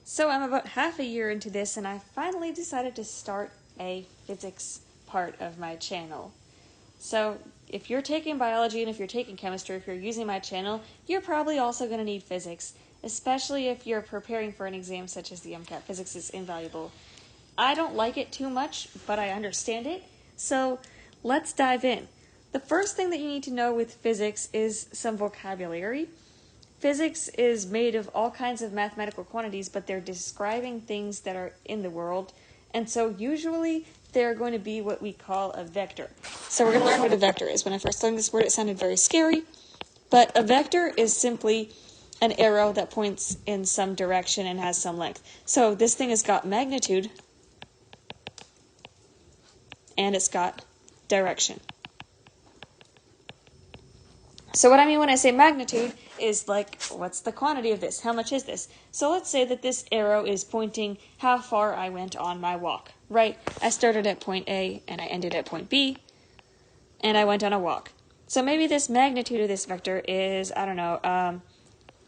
So I'm about half a year into this, and I finally decided to start a physics part of my channel. So if you're taking biology and if you're taking chemistry, if you're using my channel, you're probably also going to need physics, especially if you're preparing for an exam such as the MCAT. Physics is invaluable. I don't like it too much, but I understand it, so let's dive in. The first thing that you need to know with physics is some vocabulary. Physics is made of all kinds of mathematical quantities, but they're describing things that are in the world, and so usually they're going to be what we call a vector. So we're going to learn what a vector is. When I first learned this word, it sounded very scary, but a vector is simply an arrow that points in some direction and has some length. So this thing has got magnitude, and it's got direction. So what I mean when I say magnitude is like, what's the quantity of this? How much is this? So let's say that this arrow is pointing how far I went on my walk, right? I started at point A and I ended at point B, and I went on a walk. So maybe this magnitude of this vector is,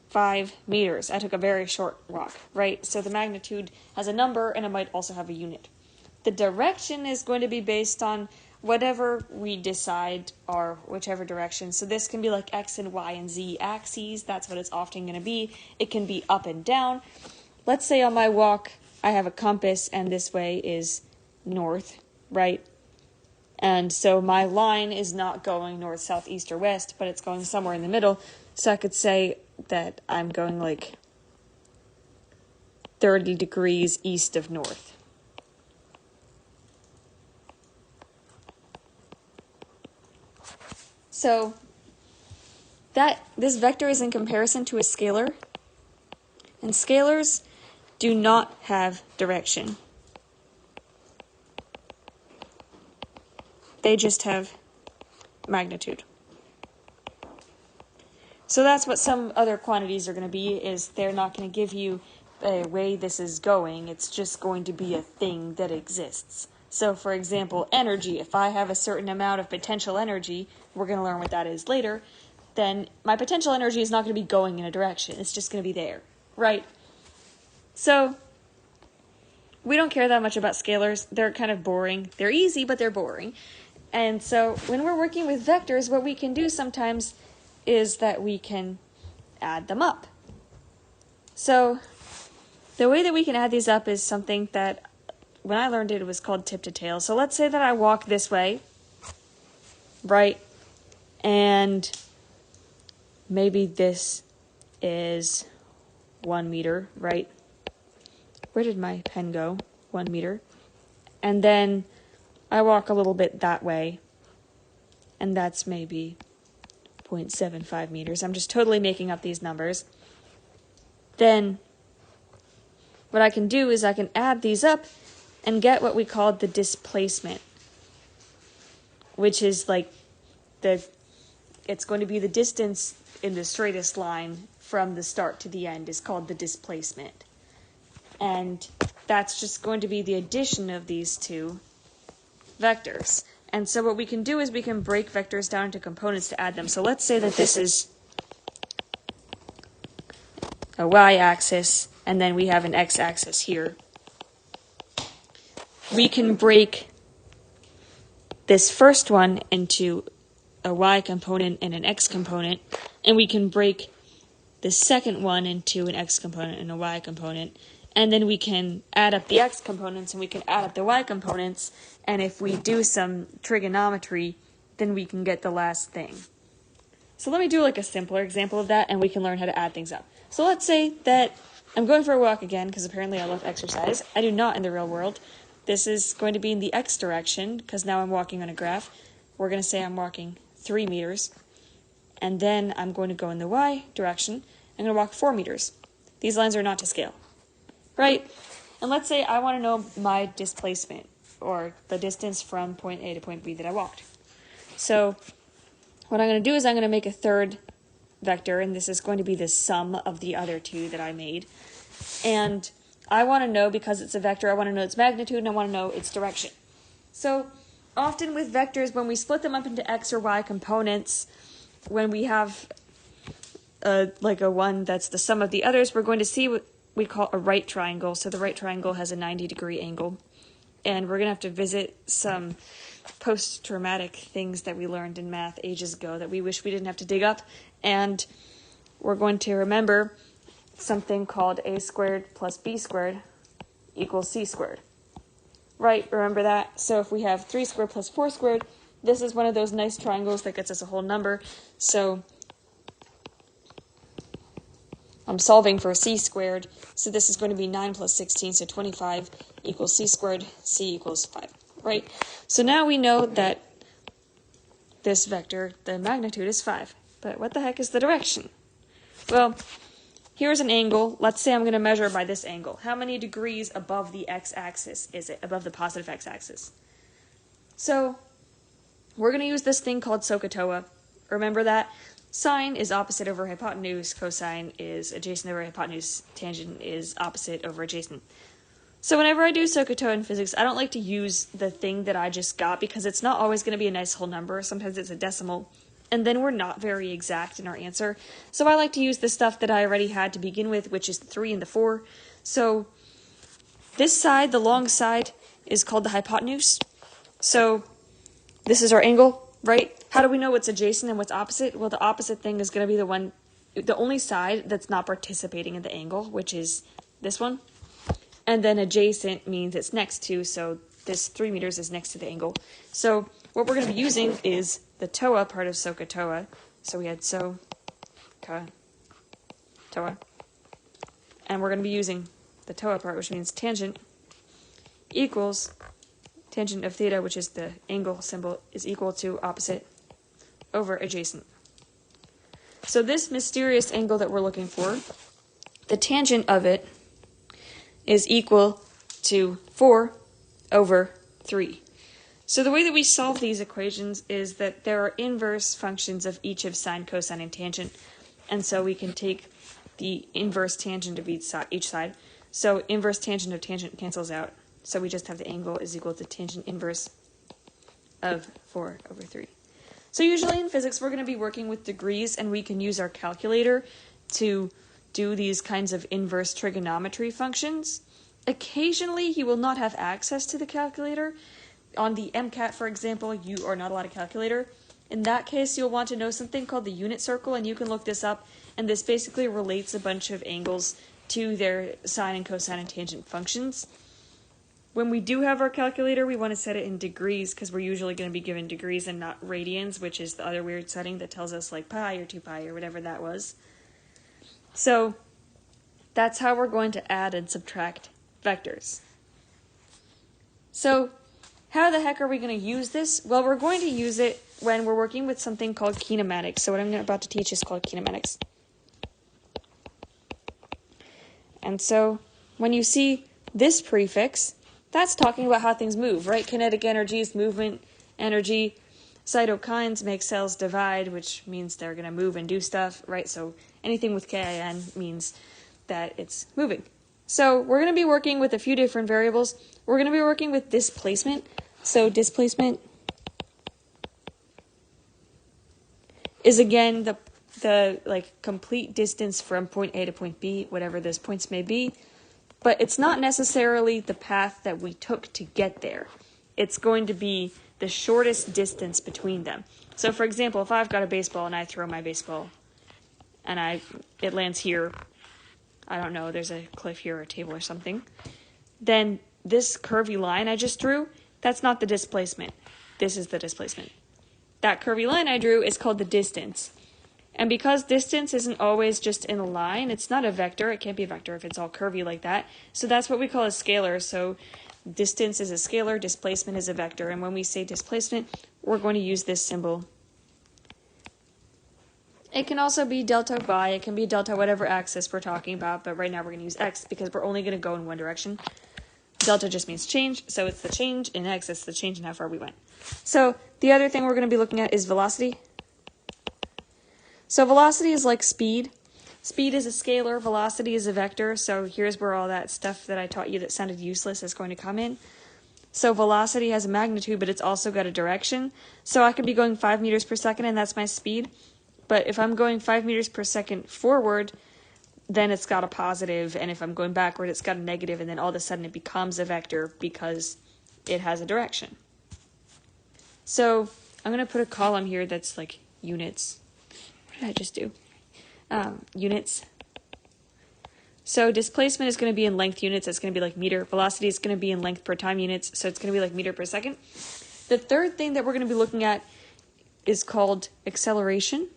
5 meters. I took a very short walk, right? So the magnitude has a number and it might also have a unit. The direction is going to be based on whatever we decide are whichever direction. So this can be like X and Y and Z axes. That's what it's often going to be. It can be up and down. Let's say on my walk, I have a compass and this way is north, right? And so my line is not going north, south, east, or west, but it's going somewhere in the middle. So I could say that I'm going like 30 degrees east of north. So this vector is in comparison to a scalar, and scalars do not have direction. They just have magnitude. So that's what some other quantities are going to be, is they're not going to give you a way this is going, it's just going to be a thing that exists. So, for example, energy. If I have a certain amount of potential energy, we're going to learn what that is later, then my potential energy is not going to be going in a direction. It's just going to be there, right? So, we don't care that much about scalars. They're kind of boring. They're easy, but they're boring. And so, when we're working with vectors, what we can do sometimes is that we can add them up. So, the way that we can add these up is something that when I learned it, it was called tip to tail. So let's say that I walk this way, right? And maybe this is 1 meter, right? Where did my pen go? 1 meter. And then I walk a little bit that way, and that's maybe 0.75 meters. I'm just totally making up these numbers. Then what I can do is I can add these up and get what we call the displacement, which is like it's going to be the distance in the straightest line from the start to the end is called the displacement. And that's just going to be the addition of these two vectors. And so what we can do is we can break vectors down into components to add them. So let's say that this is a y-axis, and then we have an x-axis here. We can break this first one into a y component and an x component, and we can break the second one into an x component and a y component, and then we can add up the x components and we can add up the y components, and if we do some trigonometry, then we can get the last thing. So let me do like a simpler example of that, and we can learn how to add things up. So let's say that I'm going for a walk again, because apparently I love exercise. I do not in the real world. This is going to be in the x direction, because now I'm walking on a graph. We're going to say I'm walking 3 meters. And then I'm going to go in the y direction. I'm going to walk 4 meters. These lines are not to scale, right? And let's say I want to know my displacement, or the distance from point A to point B that I walked. So what I'm going to do is I'm going to make a third vector, and this is going to be the sum of the other two that I made. And I want to know, because it's a vector, I want to know its magnitude and I want to know its direction. So often with vectors, when we split them up into x or y components, when we have like a one that's the sum of the others, we're going to see we call a right triangle. So the right triangle has a 90-degree angle. And we're going to have to visit some post-traumatic things that we learned in math ages ago that we wish we didn't have to dig up. And we're going to remember something called a squared plus b squared equals c squared. Right, remember that? So if we have 3 squared plus 4 squared, this is one of those nice triangles that gets us a whole number. So I'm solving for c squared, so this is going to be 9 plus 16, so 25 equals c squared, c equals 5, right? So now we know that this vector, the magnitude is 5, but what the heck is the direction? Well, here's an angle. Let's say I'm going to measure by this angle. How many degrees above the x-axis is it, above the positive x-axis? So we're going to use this thing called SOHCAHTOA. Remember that? Sine is opposite over hypotenuse, cosine is adjacent over hypotenuse, tangent is opposite over adjacent. So whenever I do SOHCAHTOA in physics, I don't like to use the thing that I just got because it's not always going to be a nice whole number. Sometimes it's a decimal, and then we're not very exact in our answer. So I like to use the stuff that I already had to begin with, which is the 3 and the 4. So this side, the long side, is called the hypotenuse. So this is our angle, right? How do we know what's adjacent and what's opposite? Well, the opposite thing is going to be the only side that's not participating in the angle, which is this one. And then adjacent means it's next to, so this 3 meters is next to the angle. So what we're going to be using is the TOA part of SOHCAHTOA. So we had SOHCAHTOA. And we're going to be using the TOA part, which means tangent equals tangent of theta, which is the angle symbol, is equal to opposite over adjacent. So this mysterious angle that we're looking for, the tangent of it is equal to 4 over 3. So the way that we solve these equations is that there are inverse functions of each of sine, cosine, and tangent. And so we can take the inverse tangent of each side. So inverse tangent of tangent cancels out. So we just have the angle is equal to tangent inverse of 4 over 3. So usually in physics, we're going to be working with degrees, and we can use our calculator to do these kinds of inverse trigonometry functions. Occasionally, you will not have access to the calculator. On the MCAT, for example, you are not allowed a calculator. In that case, you'll want to know something called the unit circle, and you can look this up, and this basically relates a bunch of angles to their sine and cosine and tangent functions. When we do have our calculator, we want to set it in degrees because we're usually going to be given degrees and not radians, which is the other weird setting that tells us like pi or 2 pi or whatever that was. So that's how we're going to add and subtract vectors. So how the heck are we going to use this? Well, we're going to use it when we're working with something called kinematics. So what I'm about to teach is called kinematics. And so when you see this prefix, that's talking about how things move, right? Kinetic energy is movement energy. Cytokines make cells divide, which means they're going to move and do stuff, right? So anything with KIN means that it's moving. So we're going to be working with a few different variables. We're going to be working with displacement. So displacement is again the like complete distance from point A to point B, whatever those points may be. But it's not necessarily the path that we took to get there. It's going to be the shortest distance between them. So for example, if I've got a baseball and I throw my baseball and it lands here, I don't know, there's a cliff here or a table or something, then this curvy line I just drew, that's not the displacement. This is the displacement. That curvy line I drew is called the distance. And because distance isn't always just in a line, it's not a vector. It can't be a vector if it's all curvy like that. So that's what we call a scalar. So distance is a scalar, displacement is a vector. And when we say displacement, we're going to use this symbol. It can also be delta y. It can be delta whatever axis we're talking about. But right now we're going to use x because we're only going to go in one direction. Delta just means change. So it's the change in x. It's the change in how far we went. So the other thing we're going to be looking at is velocity. So velocity is like speed. Speed is a scalar, velocity is a vector, so here's where all that stuff that I taught you that sounded useless is going to come in. So velocity has a magnitude, but it's also got a direction. So I could be going 5 meters per second, and that's my speed. But if I'm going 5 meters per second forward, then it's got a positive, and if I'm going backward, it's got a negative, and then all of a sudden it becomes a vector because it has a direction. So I'm going to put a column here that's like units. What did I just do? Units. So displacement is going to be in length units. It's going to be like meter. Velocity is going to be in length per time units. So it's going to be like meter per second. The third thing that we're going to be looking at is called acceleration.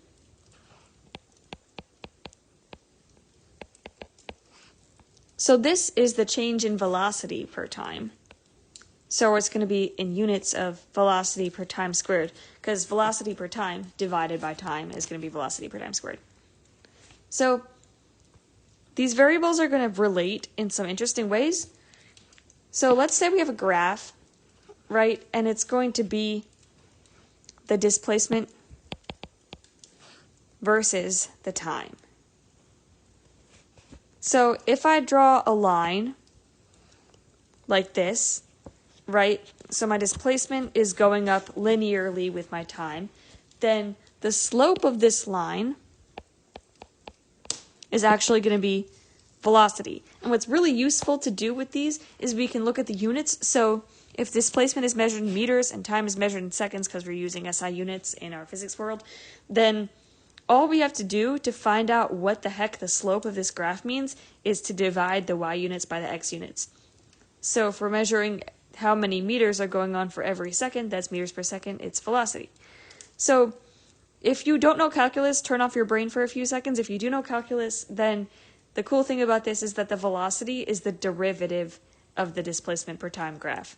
So this is the change in velocity per time. So it's going to be in units of velocity per time squared, because velocity per time divided by time is going to be velocity per time squared. So these variables are going to relate in some interesting ways. So let's say we have a graph, right, and it's going to be the displacement versus the time. So if I draw a line like this, right, so my displacement is going up linearly with my time, then the slope of this line is actually going to be velocity. And what's really useful to do with these is we can look at the units. So if displacement is measured in meters and time is measured in seconds, because we're using SI units in our physics world, then all we have to do to find out what the heck the slope of this graph means is to divide the y units by the x units. So if we're measuring how many meters are going on for every second, that's meters per second, it's velocity. So if you don't know calculus, turn off your brain for a few seconds. If you do know calculus, then the cool thing about this is that the velocity is the derivative of the displacement per time graph.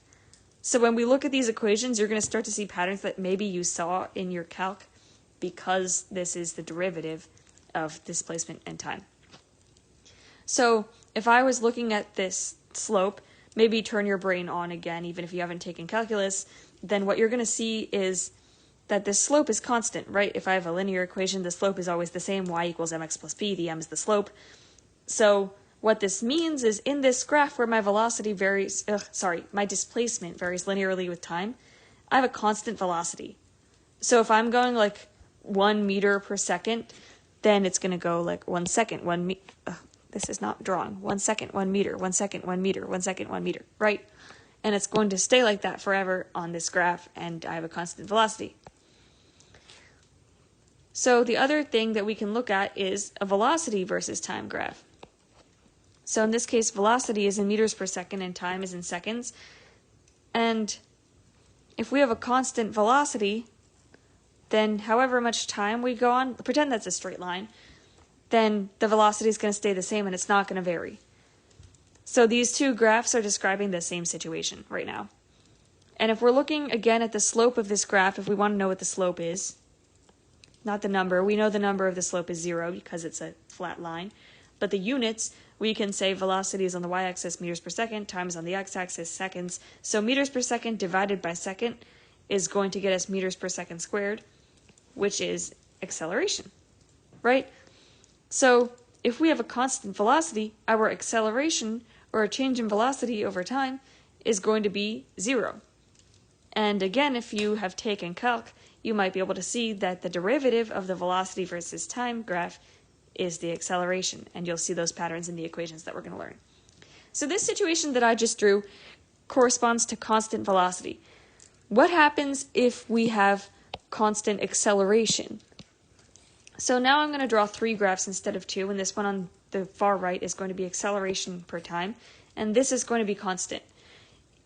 So when we look at these equations, you're going to start to see patterns that maybe you saw in your calc, because this is the derivative of displacement and time. So if I was looking at this slope, maybe turn your brain on again, even if you haven't taken calculus, then what you're going to see is that this slope is constant, right? If I have a linear equation, the slope is always the same, y equals mx plus b, the m is the slope. So what this means is in this graph where my velocity varies, my displacement varies linearly with time, I have a constant velocity. So if I'm going like 1 meter per second, then it's going to go like 1 second, this is not drawn, 1 second, 1 meter, 1 second, 1 meter, 1 second, 1 meter, right? And it's going to stay like that forever on this graph, and I have a constant velocity. So the other thing that we can look at is a velocity versus time graph. So in this case, velocity is in meters per second and time is in seconds. And if we have a constant velocity, then however much time we go on, pretend that's a straight line, then the velocity is going to stay the same and it's not going to vary. So these two graphs are describing the same situation right now. And if we're looking again at the slope of this graph, if we want to know what the slope is, not the number, we know the number of the slope is 0 because it's a flat line, but the units, we can say velocity is on the y-axis, meters per second, time is on the x-axis, seconds. So meters per second divided by second is going to get us meters per second squared, which is acceleration, right? So if we have a constant velocity, our acceleration, or a change in velocity over time, is going to be 0. And again, if you have taken calc, you might be able to see that the derivative of the velocity versus time graph is the acceleration, and you'll see those patterns in the equations that we're going to learn. So this situation that I just drew corresponds to constant velocity. What happens if we have constant acceleration? So now I'm going to draw 3 graphs instead of 2, and this one on the far right is going to be acceleration per time, and this is going to be constant.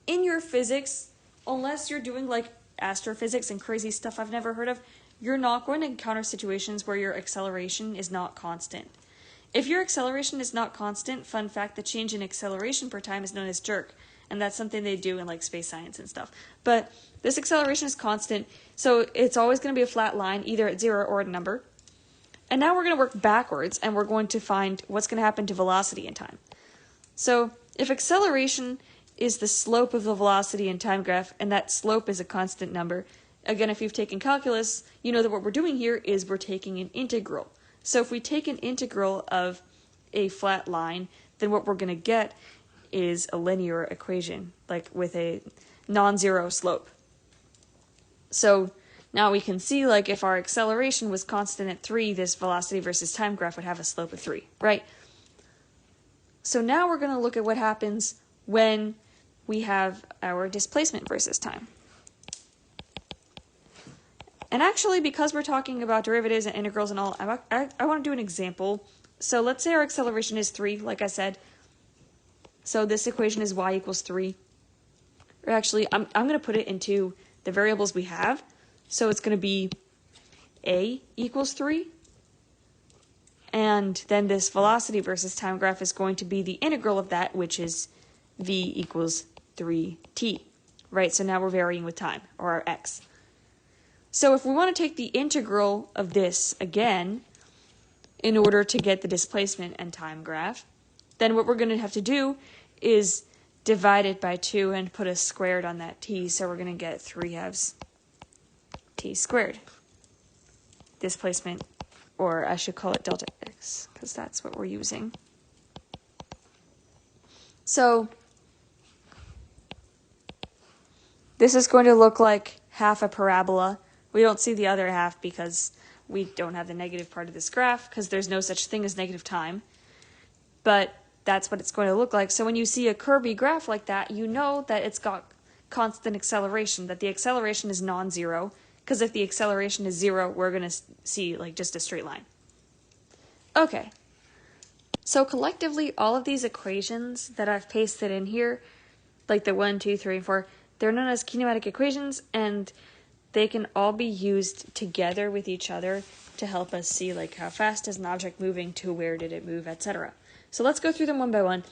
In your physics, unless you're doing like astrophysics and crazy stuff I've never heard of, you're not going to encounter situations where your acceleration is not constant. If your acceleration is not constant, fun fact, the change in acceleration per time is known as jerk, and that's something they do in like space science and stuff. But this acceleration is constant, so it's always going to be a flat line, either at 0 or at a number. And now we're going to work backwards, and we're going to find what's going to happen to velocity in time. So if acceleration is the slope of the velocity in time graph, and that slope is a constant number, again, if you've taken calculus, you know that what we're doing here is we're taking an integral. So if we take an integral of a flat line, then what we're going to get is a linear equation, like with a non-zero slope. So now we can see, like, if our acceleration was constant at 3, this velocity versus time graph would have a slope of 3, right? So now we're going to look at what happens when we have our displacement versus time. And actually, because we're talking about derivatives and integrals and all, I want to do an example. So let's say our acceleration is 3, like I said. So this equation is y equals 3. Or actually, I'm going to put it into the variables we have. So it's going to be a equals 3. And then this velocity versus time graph is going to be the integral of that, which is v equals 3t. Right, so now we're varying with time, or our x. So if we want to take the integral of this again, in order to get the displacement and time graph, then what we're going to have to do is divide it by 2 and put a squared on that t, so we're going to get 3/2 t squared. Displacement, or I should call it delta x, because that's what we're using. So this is going to look like half a parabola. We don't see the other half because we don't have the negative part of this graph, because there's no such thing as negative time. But that's what it's going to look like. So when you see a curvy graph like that, you know that it's got constant acceleration, that the acceleration is non-zero, because if the acceleration is 0, we're going to see like just a straight line. Okay, so collectively all of these equations that I've pasted in here, like the 1, 2, 3, and 4, they're known as kinematic equations, and they can all be used together with each other to help us see like how fast is an object moving, to where did it move, etc. So let's go through them one by one.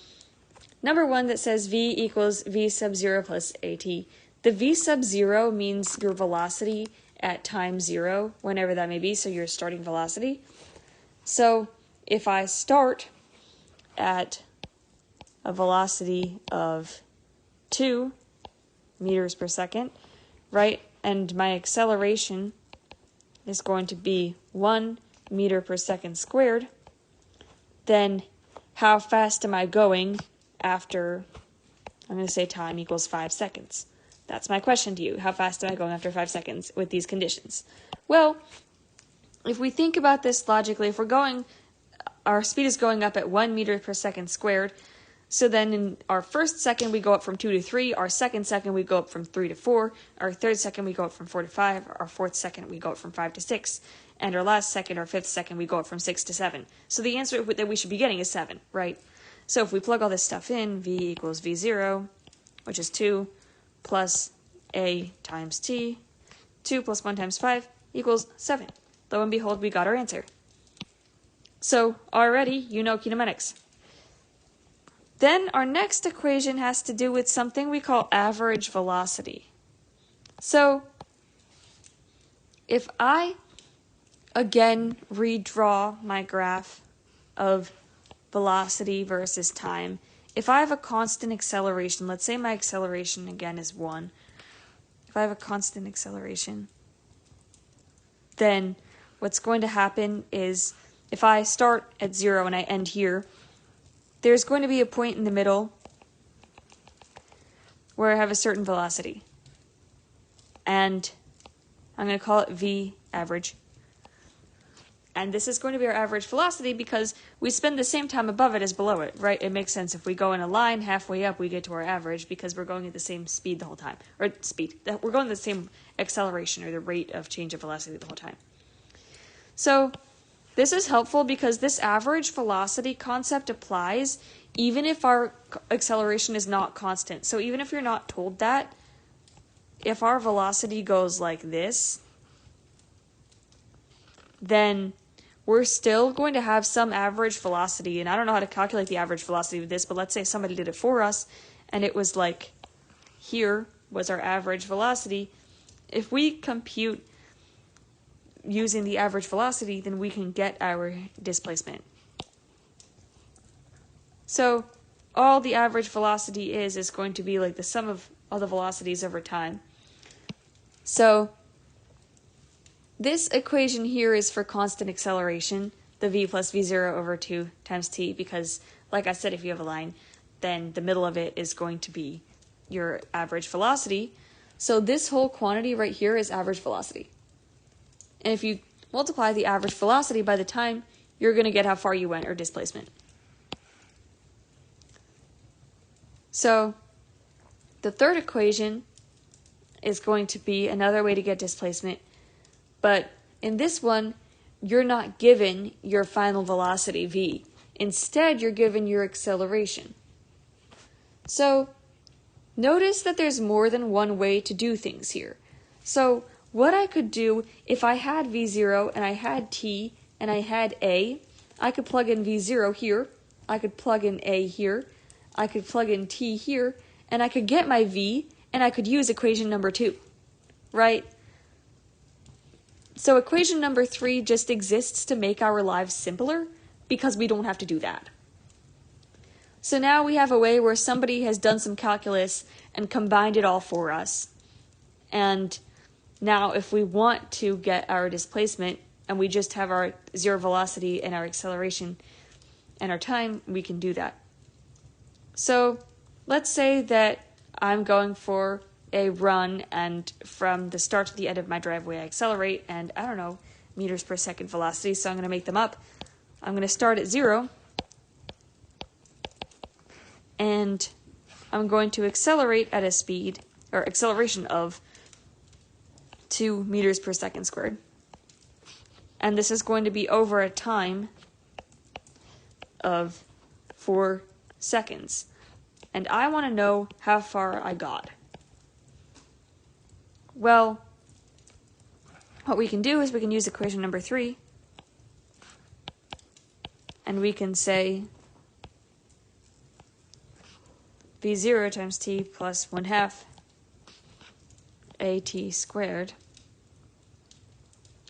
Number 1 that says v equals v sub 0 plus at. The v sub 0 means your velocity at time 0, whenever that may be, so your starting velocity. So if I start at a velocity of 2 meters per second, right, and my acceleration is going to be 1 meter per second squared, then how fast am I going after, I'm going to say time equals 5 seconds. That's my question to you. How fast am I going after 5 seconds with these conditions? Well, if we think about this logically, if we're going, our speed is going up at 1 meter per second squared, so then in our first second we go up from 2 to 3, our second second we go up from 3 to 4, our third second we go up from 4 to 5, our fourth second we go up from 5 to 6, and our last second, our fifth second, we go up from 6 to 7. So the answer that we should be getting is 7, right? So if we plug all this stuff in, v equals v0, which is 2, plus a times t, 2 plus 1 times 5 equals 7. Lo and behold, we got our answer. So already you know kinematics. Then our next equation has to do with something we call average velocity. So if I again redraw my graph of velocity versus time, if I have a constant acceleration, let's say my acceleration again is 1. If I have a constant acceleration, then what's going to happen is if I start at 0 and I end here, there's going to be a point in the middle where I have a certain velocity. And I'm going to call it v average. And this is going to be our average velocity because we spend the same time above it as below it, right? It makes sense. If we go in a line halfway up, we get to our average because we're going at the same speed the whole time. Or speed. We're going at the same acceleration or the rate of change of velocity the whole time. So this is helpful because this average velocity concept applies even if our acceleration is not constant. So even if you're not told that, if our velocity goes like this, then we're still going to have some average velocity. And I don't know how to calculate the average velocity of this, but let's say somebody did it for us and it was like here was our average velocity. If we compute using the average velocity, then we can get our displacement. So all the average velocity is going to be like the sum of all the velocities over time. So this equation here is for constant acceleration, the v plus v0 over 2 times t, because like I said, if you have a line, then the middle of it is going to be your average velocity. So this whole quantity right here is average velocity. And if you multiply the average velocity by the time, you're going to get how far you went, or displacement. So the third equation is going to be another way to get displacement, but in this one, you're not given your final velocity v. Instead, you're given your acceleration. So notice that there's more than one way to do things here. So what I could do if I had v0 and I had t and I had a, I could plug in v0 here, I could plug in a here, I could plug in t here, and I could get my v, and I could use equation number 2, right? So equation number 3 just exists to make our lives simpler because we don't have to do that. So now we have a way where somebody has done some calculus and combined it all for us. And now if we want to get our displacement and we just have our zero velocity and our acceleration and our time, we can do that. So let's say that I'm going for a run, and from the start to the end of my driveway I accelerate, and I don't know, meters per second velocity, so I'm going to make them up. I'm going to start at 0, and I'm going to accelerate at a speed, or acceleration of 2 meters per second squared. And this is going to be over a time of 4 seconds. And I want to know how far I got. Well, what we can do is we can use equation number 3, and we can say v0 times t plus 1/2 at squared.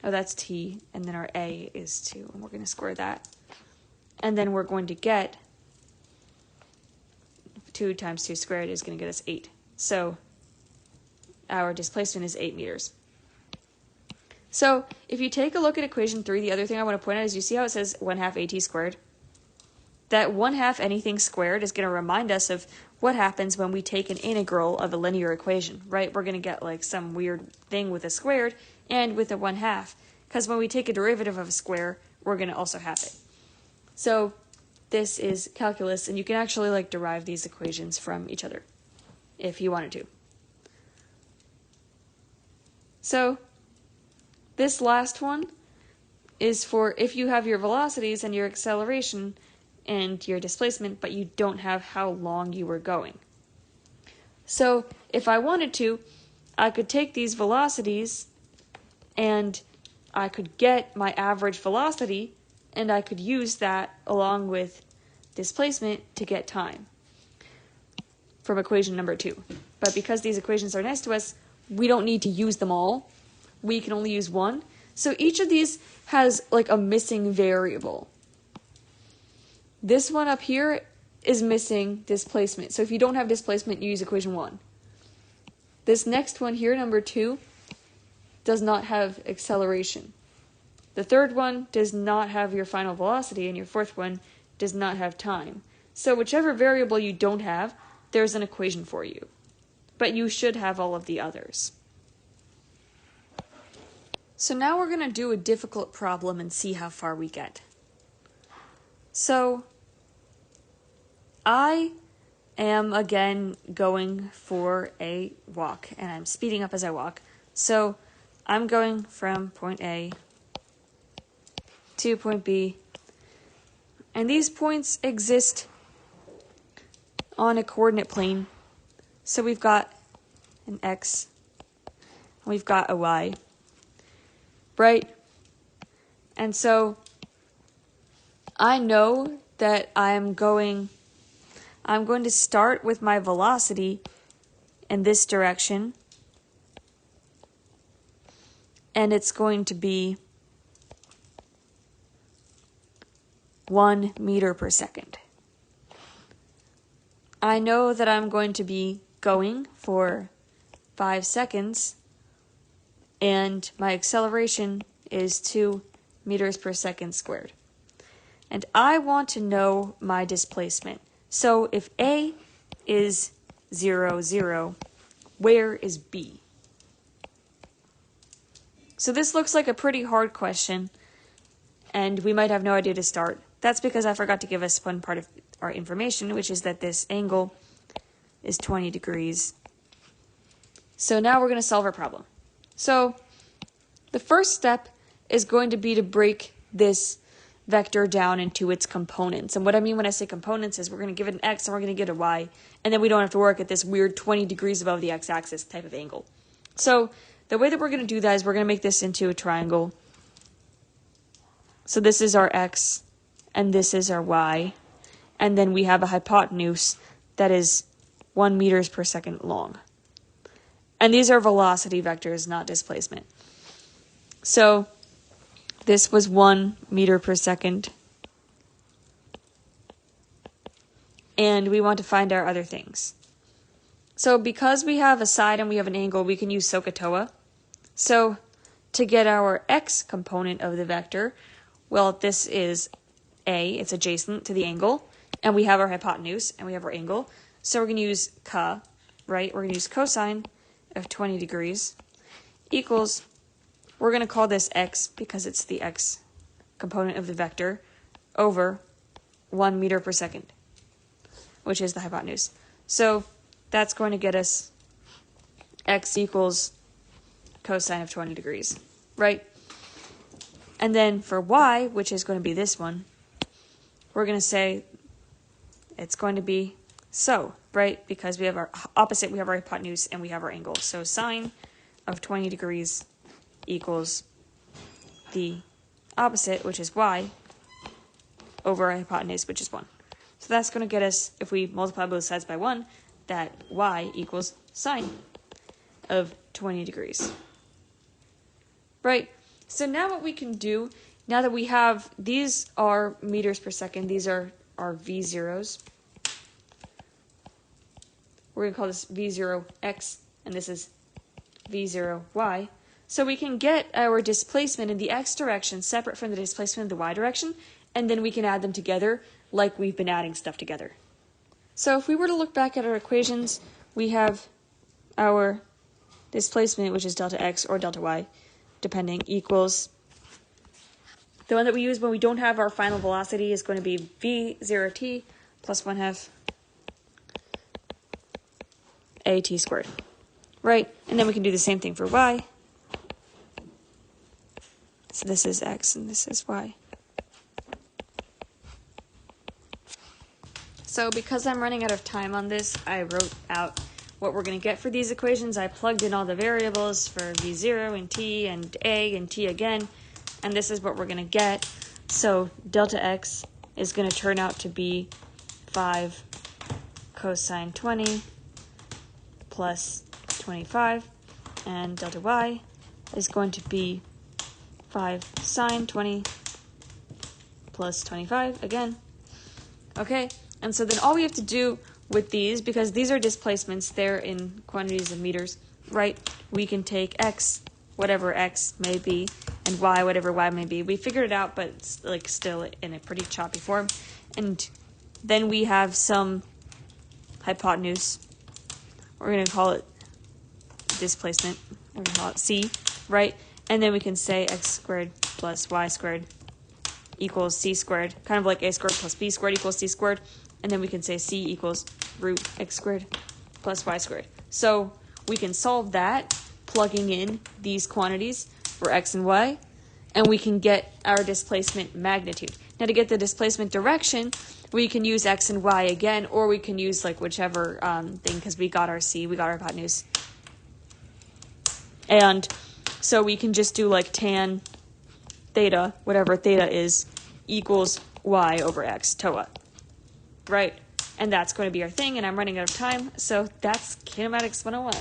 Oh, that's t, and then our a is 2, and we're going to square that. And then we're going to get 2 times 2 squared is going to get us 8. So our displacement is 8 meters. So if you take a look at equation 3, the other thing I want to point out is you see how it says 1/2 at squared? That 1/2 anything squared is going to remind us of what happens when we take an integral of a linear equation, right? We're going to get like some weird thing with a squared and with a 1/2, because when we take a derivative of a square, we're going to also have it. So this is calculus, and you can actually like derive these equations from each other if you wanted to. So this last one is for if you have your velocities and your acceleration and your displacement, but you don't have how long you were going. So if I wanted to, I could take these velocities and I could get my average velocity, and I could use that along with displacement to get time from equation number 2. But because these equations are next to us, we don't need to use them all. We can only use one. So each of these has like a missing variable. This one up here is missing displacement. So if you don't have displacement, you use equation 1. This next one here, number 2, does not have acceleration. The third one does not have your final velocity, and your fourth one does not have time. So whichever variable you don't have, there's an equation for you. But you should have all of the others. So now we're going to do a difficult problem and see how far we get. So I am again going for a walk, and I'm speeding up as I walk. So I'm going from point A to point B, and these points exist on a coordinate plane. So we've got an X, and we've got a Y, right? And so I know that I'm going to start with my velocity in this direction, and it's going to be 1 meter per second. I know that I'm going to be going for 5 seconds, and my acceleration is 2 meters per second squared. And I want to know my displacement. So if A is 0, 0, where is B? So this looks like a pretty hard question, and we might have no idea to start. That's because I forgot to give us one part of our information, which is that this angle is 20 degrees. So now we're going to solve our problem. So the first step is going to be to break this vector down into its components. And what I mean when I say components is we're going to give it an x and we're going to get a y, and then we don't have to work at this weird 20 degrees above the x-axis type of angle. So the way that we're going to do that is we're going to make this into a triangle. So this is our x, and this is our y, and then we have a hypotenuse that is 1 meters per second long. And these are velocity vectors, not displacement. So this was 1 meter per second. And we want to find our other things. So because we have a side and we have an angle, we can use SOHCAHTOA. So to get our x component of the vector, well, this is A, it's adjacent to the angle, and we have our hypotenuse, and we have our angle. So we're going to use CA, right? We're going to use cosine of 20 degrees equals, we're going to call this x because it's the x component of the vector, over 1 meter per second, which is the hypotenuse. So that's going to get us x equals cosine of 20 degrees, right? And then for y, which is going to be this one, we're going to say it's going to be so, right? Because we have our opposite, we have our hypotenuse, and we have our angle. So sine of 20 degrees equals the opposite, which is y, over our hypotenuse, which is 1. So that's going to get us, if we multiply both sides by 1, that y equals sine of 20 degrees. Right? So now what we can do, now that we have, these are meters per second, these are our V0s. We're going to call this V0x, and this is V0y. So we can get our displacement in the x direction separate from the displacement in the y direction, and then we can add them together like we've been adding stuff together. So if we were to look back at our equations, we have our displacement, which is delta x or delta y, depending, equals the one that we use when we don't have our final velocity is going to be v0t plus 1/2 at squared, right? And then we can do the same thing for y. So this is x and this is y. So because I'm running out of time on this, I wrote out what we're going to get for these equations. I plugged in all the variables for v0 and t and a and t again, and this is what we're going to get. So delta x is going to turn out to be 5 cosine 20 plus 25, and delta y is going to be 5 sine 20 plus 25 again. Okay, and so then all we have to do with these, because these are displacements, they're in quantities of meters, right? We can take x, whatever x may be, and y, whatever y may be. We figured it out, but it's like still in a pretty choppy form. And then we have some hypotenuse. We're going to call it displacement. We're going to call it c, right? And then we can say x squared plus y squared equals c squared, kind of like a squared plus b squared equals c squared. And then we can say c equals root x squared plus y squared. So we can solve that plugging in these quantities for x and y, and we can get our displacement magnitude. Now to get the displacement direction, we can use x and y again, or we can use like whichever thing, because we got our c, we got our hypotenuse. And so we can just do like tan theta, whatever theta is, equals y over x, TOA. Right? And that's going to be our thing, and I'm running out of time, so that's Kinematics 101.